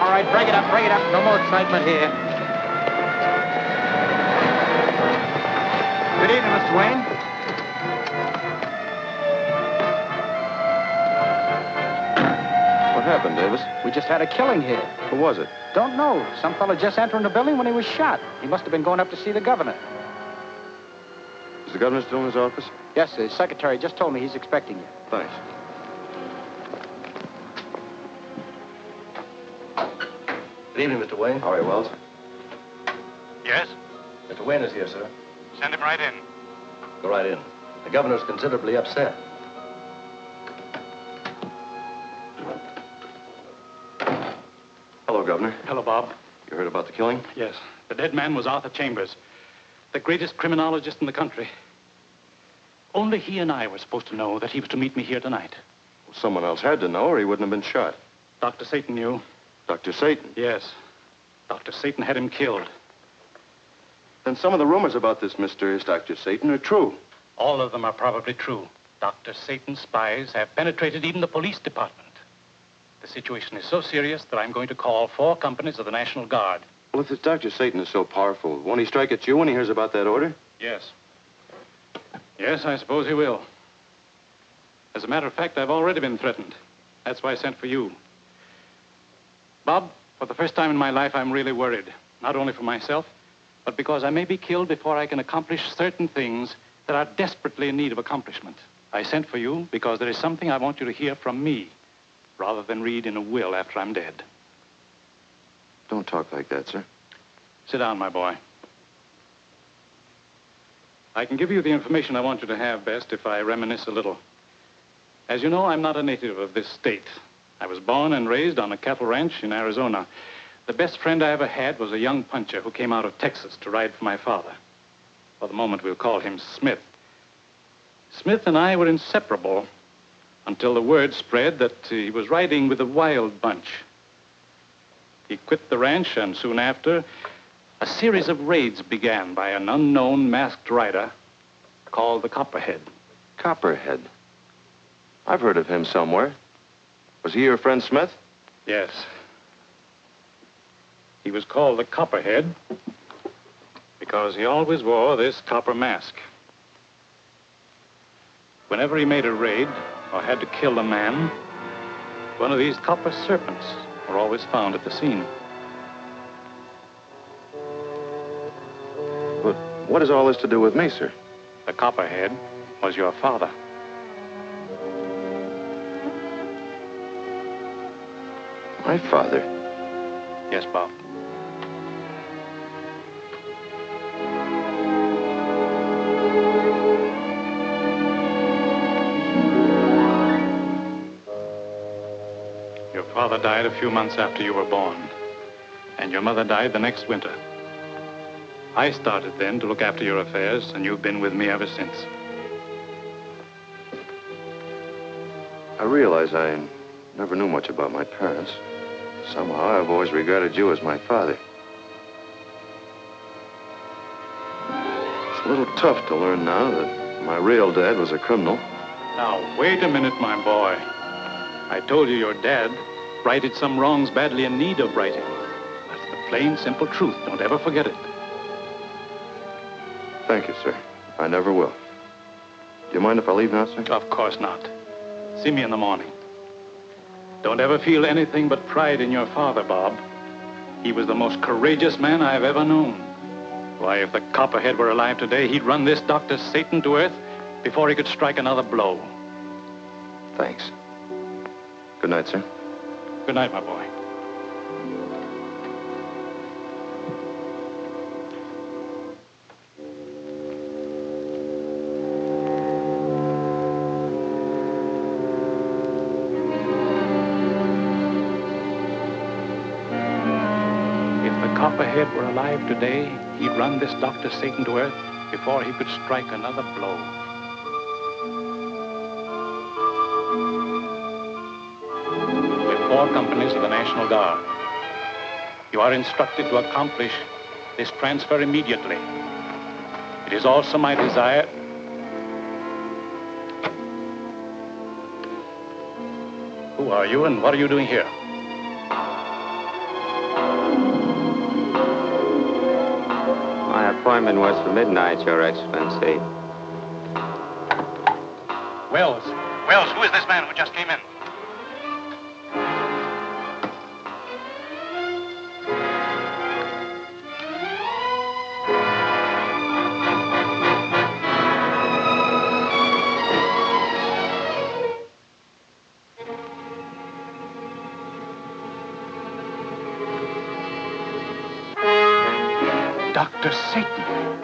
All right, break it up, break it up. No more excitement here. Good evening, Mr. Wayne. What happened, Davis? We just had a killing here. Who was it? Don't know. Some fellow just entering the building when he was shot. He must have been going up to see the governor. Is the governor still in his office? Yes, the secretary just told me he's expecting you. Thanks. Good evening, Mr. Wayne. How are you, Wells? Yes? Mr. Wayne is here, sir. Send him right in. Go right in. The governor's considerably upset. Hello, Governor. Hello, Bob. You heard about the killing? Yes. The dead man was Arthur Chambers, the greatest criminologist in the country. Only he and I were supposed to know that he was to meet me here tonight. Well, someone else had to know, or he wouldn't have been shot. Dr. Satan knew. Dr. Satan? Yes. Dr. Satan had him killed. Then some of the rumors about this mysterious Dr. Satan are true. All of them are probably true. Dr. Satan's spies have penetrated even the police department. The situation is so serious that I'm going to call 4 companies of the National Guard. Well, if this Dr. Satan is so powerful, won't he strike at you when he hears about that order? Yes. Yes, I suppose he will. As a matter of fact, I've already been threatened. That's why I sent for you. Bob, for the first time in my life, I'm really worried. Not only for myself, but because I may be killed before I can accomplish certain things that are desperately in need of accomplishment. I sent for you because there is something I want you to hear from me, rather than read in a will after I'm dead. Don't talk like that, sir. Sit down, my boy. I can give you the information I want you to have best if I reminisce a little. As you know, I'm not a native of this state. I was born and raised on a cattle ranch in Arizona. The best friend I ever had was a young puncher who came out of Texas to ride for my father. For the moment, we'll call him Smith. Smith and I were inseparable until the word spread that he was riding with a wild bunch. He quit the ranch, and soon after, a series of raids began by an unknown masked rider called the Copperhead. Copperhead. I've heard of him somewhere. Was he your friend Smith? Yes. He was called the Copperhead because he always wore this copper mask. Whenever he made a raid or had to kill a man, one of these copper serpents were always found at the scene. But what has all this to do with me, sir? The Copperhead was your father. My father? Yes, Bob. Father died a few months after you were born, and your mother died the next winter. I started then to look after your affairs, and you've been with me ever since. I realize I never knew much about my parents. Somehow, I've always regarded you as my father. It's a little tough to learn now that my real dad was a criminal. Now, wait a minute, my boy. I told you your dad righted some wrongs badly in need of righting. That's the plain, simple truth. Don't ever forget it. Thank you, sir. I never will. Do you mind if I leave now, sir? Of course not. See me in the morning. Don't ever feel anything but pride in your father, Bob. He was the most courageous man I've ever known. Why, if the Copperhead were alive today, he'd run this Dr. Satan to earth before he could strike another blow. Thanks. Good night, sir. Good night, my boy. Copperhead were alive today, he'd run this Dr. Satan to earth before he could strike another blow. With 4 companies of the National Guard, you are instructed to accomplish this transfer immediately. It is also my desire... Who are you and what are you doing here? My appointment was for midnight, Your Excellency. Wells. Wells, who is this man who just came in? Dr. Satan.